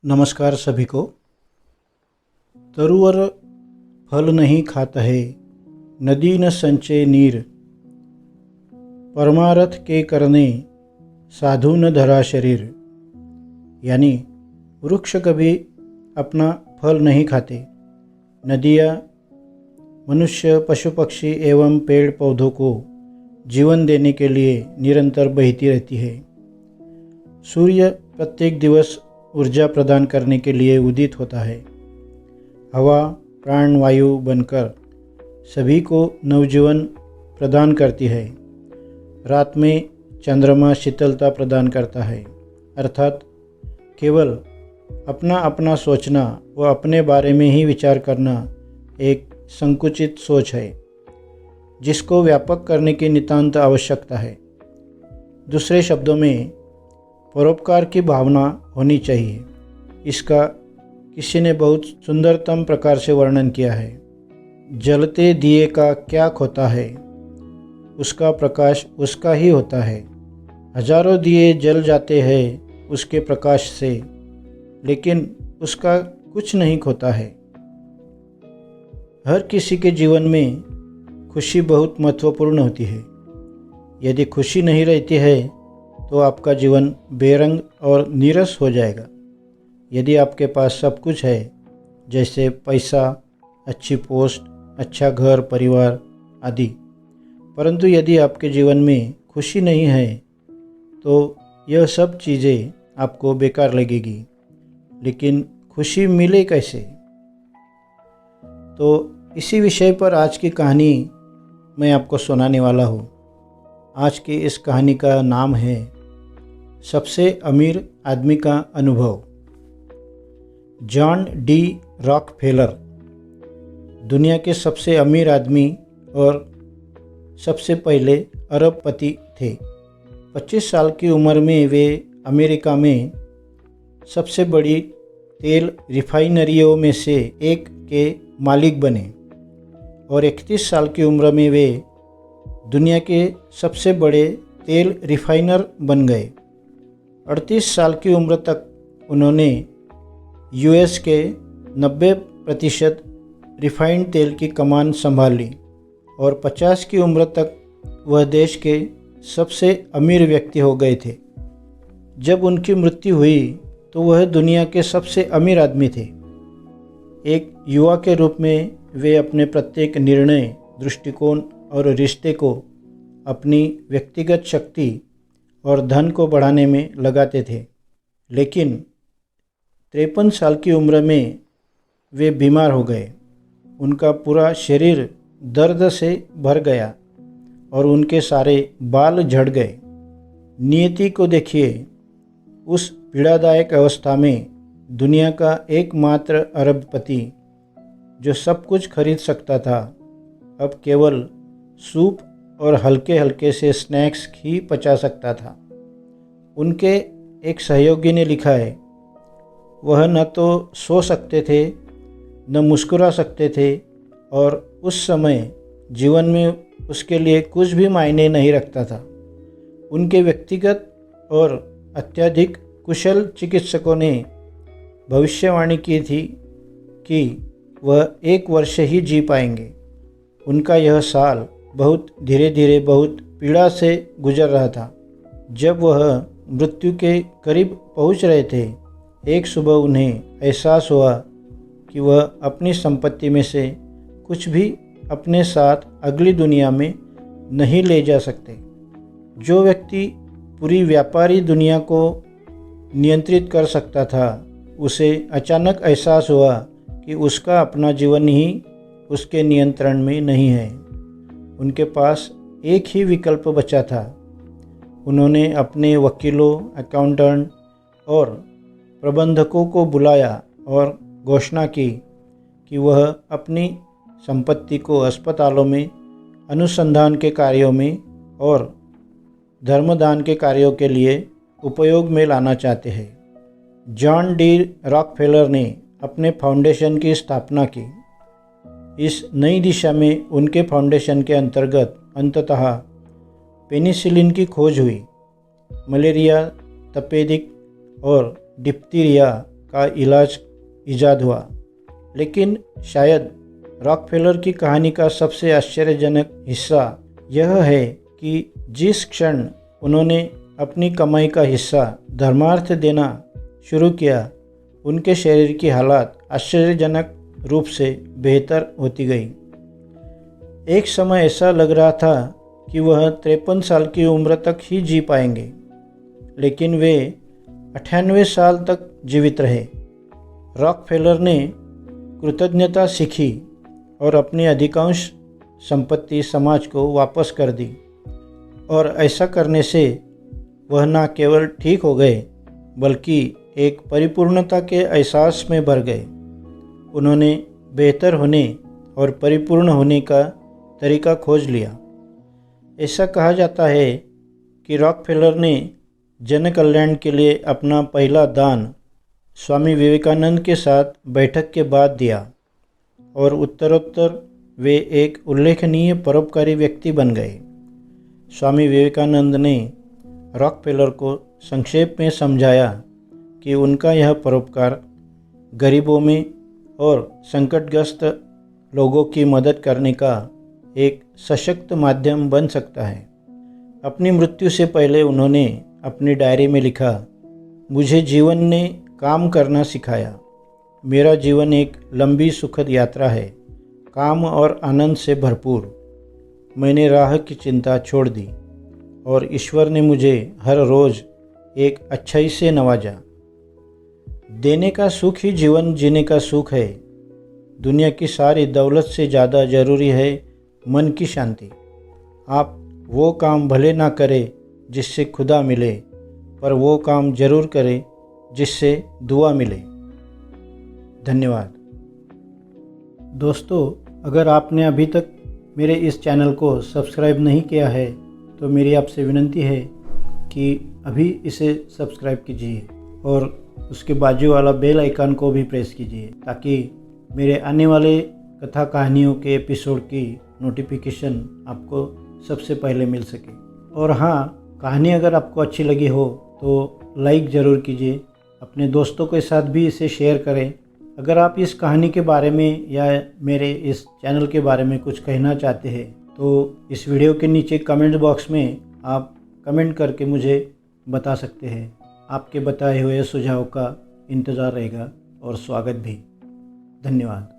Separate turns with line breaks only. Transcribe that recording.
नमस्कार सभी को। तरुवर फल नहीं खाता है, नदी न संचय नीर, परमारथ के करने साधु न धरा शरीर। यानी वृक्ष कभी अपना फल नहीं खाते, नदियाँ मनुष्य, पशु पक्षी एवं पेड़ पौधों को जीवन देने के लिए निरंतर बहती रहती है। सूर्य प्रत्येक दिवस ऊर्जा प्रदान करने के लिए उदित होता है। हवा प्राणवायु बनकर सभी को नवजीवन प्रदान करती है। रात में चंद्रमा शीतलता प्रदान करता है। अर्थात केवल अपना अपना सोचना व अपने बारे में ही विचार करना एक संकुचित सोच है, जिसको व्यापक करने की नितांत आवश्यकता है। दूसरे शब्दों में परोपकार की भावना होनी चाहिए। इसका किसी ने बहुत सुंदरतम प्रकार से वर्णन किया है। जलते दिए का क्या खोता है, उसका प्रकाश उसका ही होता है। हजारों दिए जल जाते हैं उसके प्रकाश से, लेकिन उसका कुछ नहीं खोता है। हर किसी के जीवन में खुशी बहुत महत्वपूर्ण होती है। यदि खुशी नहीं रहती है तो आपका जीवन बेरंग और नीरस हो जाएगा। यदि आपके पास सब कुछ है, जैसे पैसा, अच्छी पोस्ट, अच्छा घर परिवार आदि, परंतु यदि आपके जीवन में खुशी नहीं है तो यह सब चीज़ें आपको बेकार लगेगी। लेकिन खुशी मिले कैसे? तो इसी विषय पर आज की कहानी मैं आपको सुनाने वाला हूँ। आज की इस कहानी का नाम है सबसे अमीर आदमी का अनुभव। जॉन डी रॉकफेलर दुनिया के सबसे अमीर आदमी और सबसे पहले अरबपति थे। 25 साल की उम्र में वे अमेरिका में सबसे बड़ी तेल रिफाइनरियों में से एक के मालिक बने और 31 साल की उम्र में वे दुनिया के सबसे बड़े तेल रिफाइनर बन गए। 38 साल की उम्र तक उन्होंने यूएस के 90% रिफाइंड तेल की कमान संभाल ली और 50 की उम्र तक वह देश के सबसे अमीर व्यक्ति हो गए थे। जब उनकी मृत्यु हुई तो वह दुनिया के सबसे अमीर आदमी थे। एक युवा के रूप में वे अपने प्रत्येक निर्णय, दृष्टिकोण और रिश्ते को अपनी व्यक्तिगत शक्ति और धन को बढ़ाने में लगाते थे। लेकिन 53 साल की उम्र में वे बीमार हो गए। उनका पूरा शरीर दर्द से भर गया और उनके सारे बाल झड़ गए। नियति को देखिए, उस पीड़ादायक अवस्था में दुनिया का एकमात्र अरबपति जो सब कुछ खरीद सकता था, अब केवल सूप और हल्के हल्के से स्नैक्स ही पचा सकता था। उनके एक सहयोगी ने लिखा है, वह न तो सो सकते थे न मुस्कुरा सकते थे और उस समय जीवन में उसके लिए कुछ भी मायने नहीं रखता था। उनके व्यक्तिगत और अत्यधिक कुशल चिकित्सकों ने भविष्यवाणी की थी कि वह 1 वर्ष ही जी पाएंगे। उनका यह साल बहुत धीरे धीरे बहुत पीड़ा से गुजर रहा था। जब वह मृत्यु के करीब पहुंच रहे थे, एक सुबह उन्हें एहसास हुआ कि वह अपनी संपत्ति में से कुछ भी अपने साथ अगली दुनिया में नहीं ले जा सकते। जो व्यक्ति पूरी व्यापारी दुनिया को नियंत्रित कर सकता था, उसे अचानक एहसास हुआ कि उसका अपना जीवन ही उसके नियंत्रण में नहीं है। उनके पास एक ही विकल्प बचा था। उन्होंने अपने वकीलों, अकाउंटेंट और प्रबंधकों को बुलाया और घोषणा की कि वह अपनी संपत्ति को अस्पतालों में, अनुसंधान के कार्यों में और धर्मदान के कार्यों के लिए उपयोग में लाना चाहते हैं। जॉन डी रॉकफेलर ने अपने फाउंडेशन की स्थापना की। इस नई दिशा में उनके फाउंडेशन के अंतर्गत अंततः पेनिसिलिन की खोज हुई। मलेरिया, तपेदिक और डिप्थीरिया का इलाज ईजाद हुआ। लेकिन शायद रॉकफेलर की कहानी का सबसे आश्चर्यजनक हिस्सा यह है कि जिस क्षण उन्होंने अपनी कमाई का हिस्सा धर्मार्थ देना शुरू किया, उनके शरीर की हालत आश्चर्यजनक रूप से बेहतर होती गई। एक समय ऐसा लग रहा था कि वह 53 साल की उम्र तक ही जी पाएंगे, लेकिन वे 98 साल तक जीवित रहे। रॉकफेलर ने कृतज्ञता सीखी और अपनी अधिकांश संपत्ति समाज को वापस कर दी, और ऐसा करने से वह न केवल ठीक हो गए बल्कि एक परिपूर्णता के एहसास में भर गए। उन्होंने बेहतर होने और परिपूर्ण होने का तरीका खोज लिया। ऐसा कहा जाता है कि रॉकफेलर ने जन कल्याण के लिए अपना पहला दान स्वामी विवेकानंद के साथ बैठक के बाद दिया, और उत्तरोत्तर वे एक उल्लेखनीय परोपकारी व्यक्ति बन गए। स्वामी विवेकानंद ने रॉकफेलर को संक्षेप में समझाया कि उनका यह परोपकार गरीबों में और संकटग्रस्त लोगों की मदद करने का एक सशक्त माध्यम बन सकता है। अपनी मृत्यु से पहले उन्होंने अपनी डायरी में लिखा, मुझे जीवन ने काम करना सिखाया। मेरा जीवन एक लंबी सुखद यात्रा है, काम और आनंद से भरपूर। मैंने राह की चिंता छोड़ दी और ईश्वर ने मुझे हर रोज़ एक अच्छाई से नवाजा। देने का सुख ही जीवन जीने का सुख है। दुनिया की सारी दौलत से ज़्यादा ज़रूरी है मन की शांति। आप वो काम भले ना करें जिससे खुदा मिले, पर वो काम ज़रूर करें जिससे दुआ मिले। धन्यवाद। दोस्तों, अगर आपने अभी तक मेरे इस चैनल को सब्सक्राइब नहीं किया है तो मेरी आपसे विनती है कि अभी इसे सब्सक्राइब कीजिए और उसके बाजू वाला बेल आइकन को भी प्रेस कीजिए, ताकि मेरे आने वाले कथा कहानियों के एपिसोड की नोटिफिकेशन आपको सबसे पहले मिल सके। और हाँ, कहानी अगर आपको अच्छी लगी हो तो लाइक ज़रूर कीजिए, अपने दोस्तों के साथ भी इसे शेयर करें। अगर आप इस कहानी के बारे में या मेरे इस चैनल के बारे में कुछ कहना चाहते हैं तो इस वीडियो के नीचे कमेंट बॉक्स में आप कमेंट करके मुझे बता सकते हैं। आपके बताए हुए सुझाव का इंतज़ार रहेगा और स्वागत भी। धन्यवाद।